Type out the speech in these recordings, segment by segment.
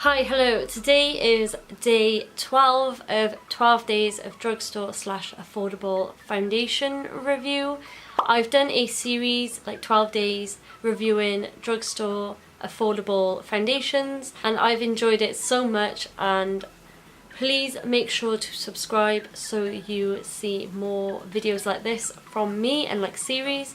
Hi, hello. Today is day 12 of 12 days of drugstore / affordable foundation review. I've done a series, like 12 days, reviewing drugstore affordable foundations, and I've enjoyed it so much, and please make sure to subscribe so you see more videos like this from me and like series.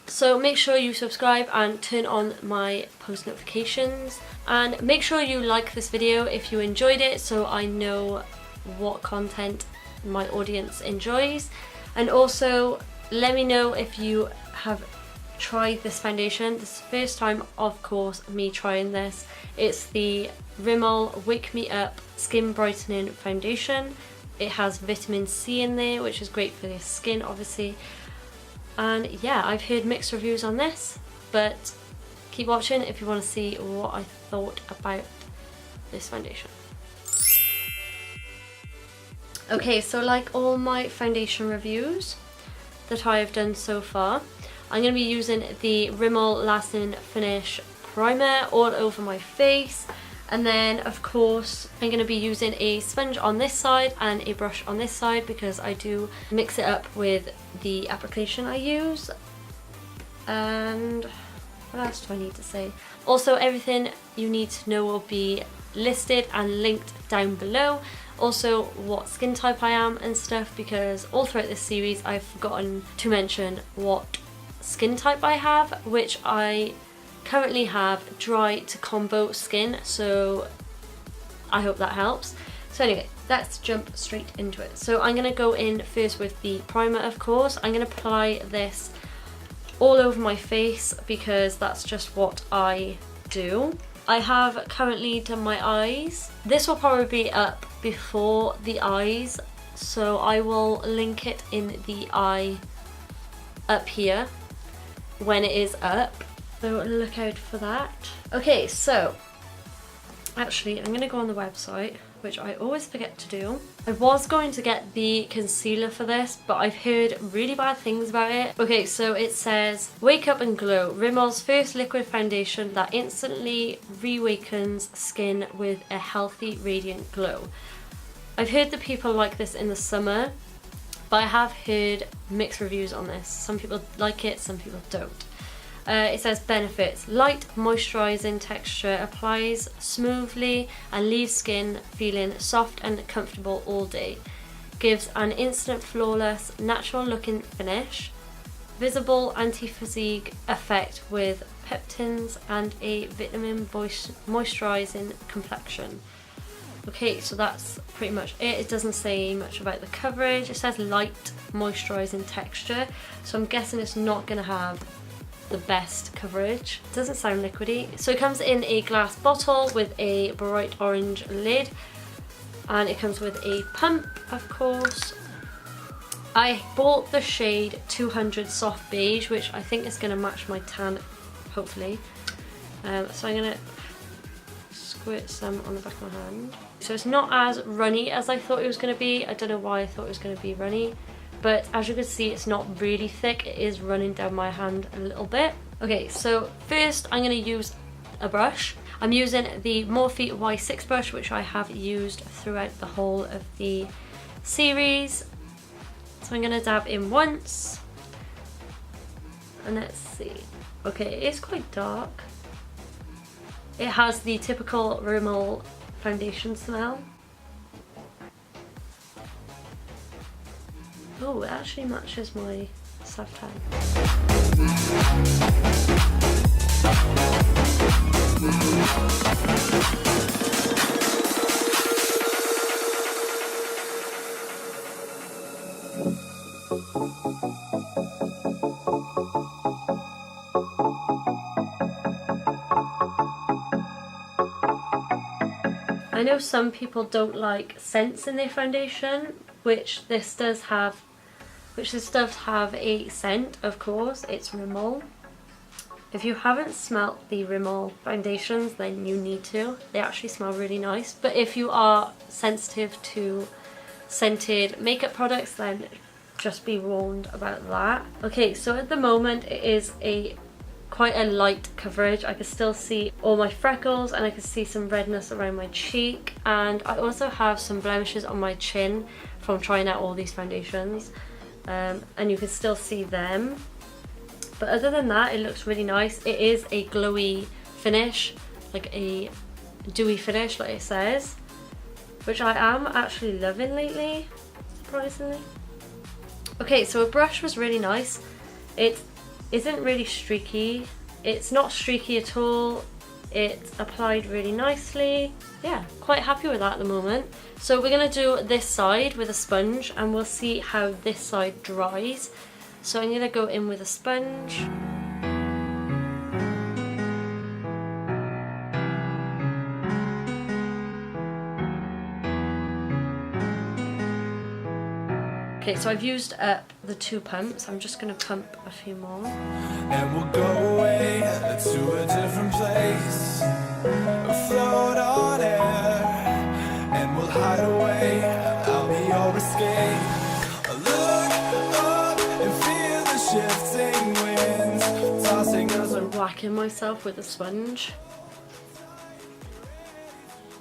So make sure you subscribe and turn on my post notifications, and make sure you like this video if you enjoyed it so I know what content my audience enjoys. And also let me know if you have tried this foundation. This is the first time, of course, me trying this. It's the RIMMEL Wake Me Up Skin Brightening Foundation. It has vitamin C in there, which is great for your skin, obviously. And yeah, I've heard mixed reviews on this, but keep watching if you want to see what I thought about this foundation. Okay, so like all my foundation reviews that I have done so far, I'm going to be using the RIMMEL Lasting Finish Primer all over my face. And then, of course, I'm going to be using a sponge on this side and a brush on this side because I do mix it up with the application I use. And what else do I need to say? Also, everything you need to know will be listed and linked down below. Also, what skin type I am and stuff, because all throughout this series I've forgotten to mention what skin type I have, which I currently have dry to combo skin, so I hope that helps. So anyway, let's jump straight into it. So I'm going to go in first with the primer, of course. I'm going to apply this all over my face because that's just what I do. I have currently done my eyes. This will probably be up before the eyes, so I will link it in the eye up here when it is up. So look out for that. Okay, so actually I'm gonna go on the website, which I always forget to do. I was going to get the concealer for this, but I've heard really bad things about it. Okay, so it says, Wake Up and Glow, RIMMEL's first liquid foundation that instantly reawakens skin with a healthy, radiant glow. I've heard that people like this in the summer, but I have heard mixed reviews on this. Some people like it, some people don't. It says benefits: light moisturizing texture, applies smoothly and leaves skin feeling soft and comfortable all day, gives an instant flawless natural looking finish, visible anti-fatigue effect with peptins and a vitamin moisturizing complexion. Okay, so that's pretty much it. It doesn't say much about the coverage. It says light moisturizing texture, so I'm guessing it's not going to have the best coverage. It doesn't sound liquidy. So it comes in a glass bottle with a bright orange lid, and it comes with a pump, of course. I bought the shade 200 Soft Beige, which I think is going to match my tan, hopefully. So I'm going to squirt some on the back of my hand. So it's not as runny as I thought it was going to be. I don't know why I thought it was going to be runny, but as you can see, it's not really thick. It is running down my hand a little bit. Okay, so first I'm going to use a brush. I'm using the Morphe Y6 brush, which I have used throughout the whole of the series. So I'm going to dab in once, and let's see. Okay, it is quite dark. It has the typical RIMMEL foundation smell. Oh, it actually matches my soft tan. I know some people don't like scents in their foundation, which this does have a scent, of course. It's RIMMEL. If you haven't smelt the RIMMEL foundations, then you need to. They actually smell really nice. But if you are sensitive to scented makeup products, then just be warned about that. Okay, so at the moment it is a quite a light coverage. I can still see all my freckles and I can see some redness around my cheek, and I also have some blemishes on my chin from trying out all these foundations, and you can still see them. But other than that, it looks really nice. It is a glowy finish, like a dewy finish like it says, which I am actually loving lately, surprisingly. Okay, so a brush was really nice. It isn't really streaky. It's not streaky at all. It's applied really nicely. Yeah, quite happy with that at the moment. So we're gonna do this side with a sponge and we'll see how this side dries. So I'm gonna go in with a sponge. Okay, so I've used up the 2 pumps. I'm just gonna pump a few more. And we'll go away to a different place, float on air, and we'll hide away. I'll be your escape. Look up and feel the shifting winds tossing us. I'm whacking myself with a sponge.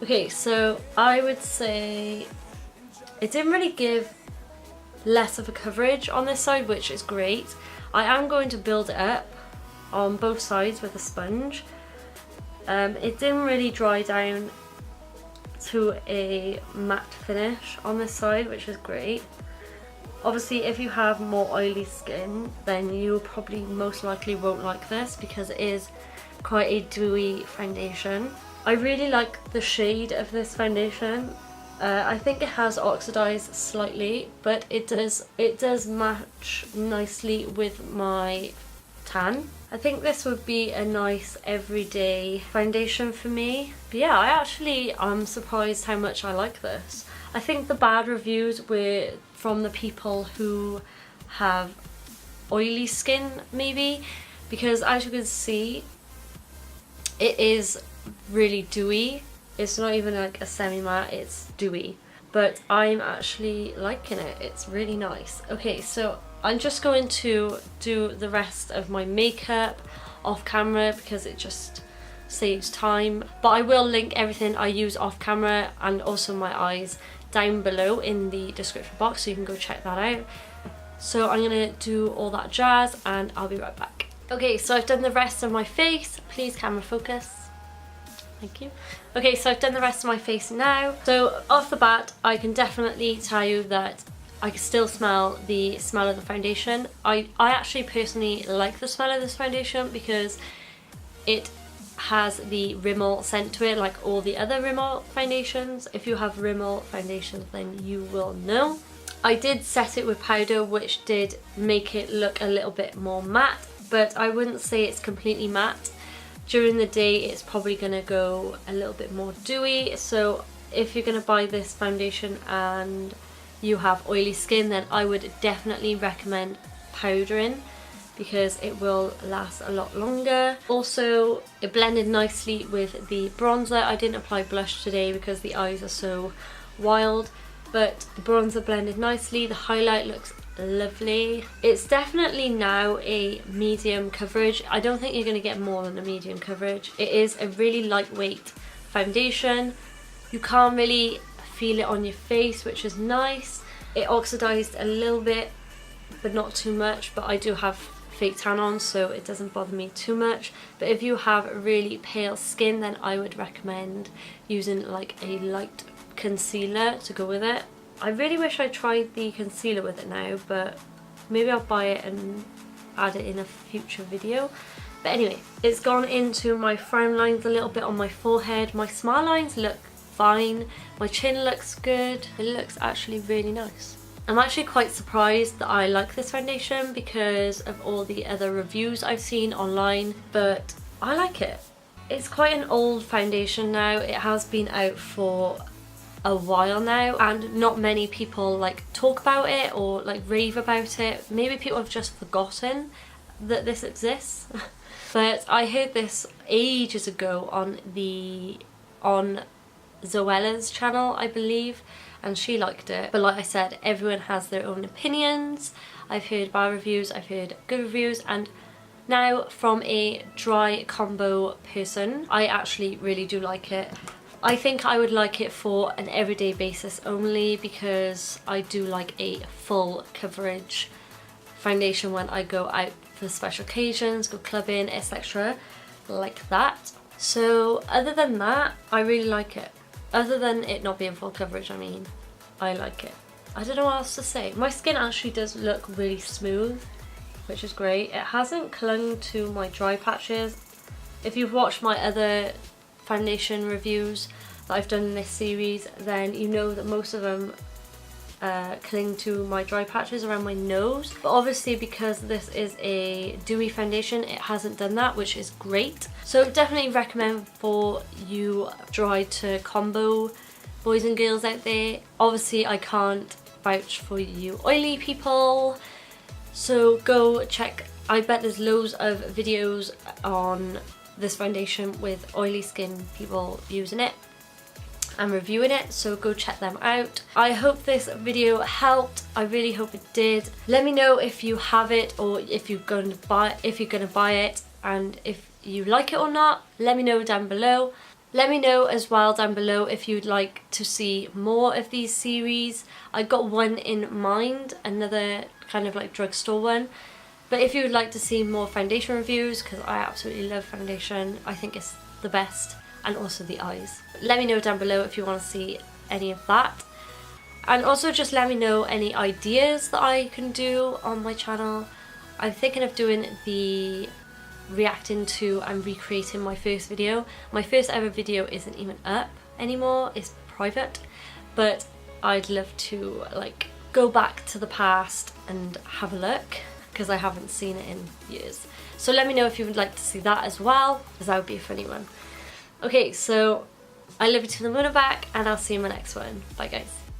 Okay, so I would say it didn't really give less of a coverage on this side, which is great. I am going to build it up on both sides with a sponge. It didn't really dry down to a matte finish on this side, which is great. Obviously, if you have more oily skin, then you probably most likely won't like this because it is quite a dewy foundation. I really like the shade of this foundation. I think it has oxidized slightly, but it does match nicely with my tan. I think this would be a nice everyday foundation for me. But yeah, I'm surprised how much I like this. I think the bad reviews were from the people who have oily skin, maybe, because as you can see, it is really dewy. It's not even like a semi-matte, it's dewy. But I'm actually liking it, it's really nice. Okay, so I'm just going to do the rest of my makeup off camera because it just saves time. But I will link everything I use off camera and also my eyes down below in the description box, so you can go check that out. So I'm gonna do all that jazz and I'll be right back. Okay, so I've done the rest of my face. Please camera focus. Thank you. Okay, so I've done the rest of my face now. So off the bat, I can definitely tell you that I can still smell the smell of the foundation. I actually personally like the smell of this foundation because it has the Rimmel scent to it, like all the other Rimmel foundations. If you have Rimmel foundations, then you will know. I did set it with powder, which did make it look a little bit more matte, but I wouldn't say it's completely matte. During the day it's probably going to go a little bit more dewy, so if you're going to buy this foundation and you have oily skin, then I would definitely recommend powdering because it will last a lot longer. Also, it blended nicely with the bronzer. I didn't apply blush today because the eyes are so wild, but the bronzer blended nicely. The highlight looks lovely. It's definitely now a medium coverage. I don't think you're going to get more than a medium coverage. It is a really lightweight foundation. You can't really feel it on your face, which is nice. It oxidized a little bit, but not too much, but I do have fake tan on, so it doesn't bother me too much. But if you have really pale skin, then I would recommend using like a light concealer to go with it. I really wish I tried the concealer with it now, but maybe I'll buy it and add it in a future video. But anyway, it's gone into my frown lines a little bit on my forehead. My smile lines look fine. My chin looks good. It looks actually really nice. I'm actually quite surprised that I like this foundation because of all the other reviews I've seen online, but I like it. It's quite an old foundation now. It has been out for a while now and not many people like talk about it or like rave about it. Maybe people have just forgotten that this exists. But I heard this ages ago on Zoella's channel, I believe, and she liked it. But like I said, everyone has their own opinions. I've heard bad reviews, I've heard good reviews, and Now, from a dry combo person, I actually really do like it. I think I would like it for an everyday basis only, because I do like a full coverage foundation when I go out for special occasions, go clubbing, etc. like that. So other than that, I really like it. Other than it not being full coverage, I mean, I like it. I don't know what else to say. My skin actually does look really smooth, which is great. It hasn't clung to my dry patches. If you've watched my other foundation reviews that I've done in this series, then you know that most of them cling to my dry patches around my nose. But obviously, because this is a dewy foundation, it hasn't done that, which is great. So definitely recommend for you dry to combo boys and girls out there. Obviously, I can't vouch for you oily people, so go check. I bet there's loads of videos on this foundation with oily skin people using it and reviewing it, so go check them out. I hope this video helped. I really hope it did. Let me know if you have it, or if you're going to buy it, and if you like it or not. Let me know down below. Let me know as well down below if you'd like to see more of these series. I got one in mind, another kind of like drugstore one. But if you would like to see more foundation reviews, because I absolutely love foundation, I think it's the best, and also the eyes. Let me know down below if you want to see any of that. And also just let me know any ideas that I can do on my channel. I'm thinking of doing the reacting to and recreating my first video. My first ever video isn't even up anymore, it's private, but I'd love to like go back to the past and have a look, because I haven't seen it in years. So let me know if you would like to see that as well, because that would be a funny one. Okay, so I love you to the moon and back, and I'll see you in my next one. Bye guys.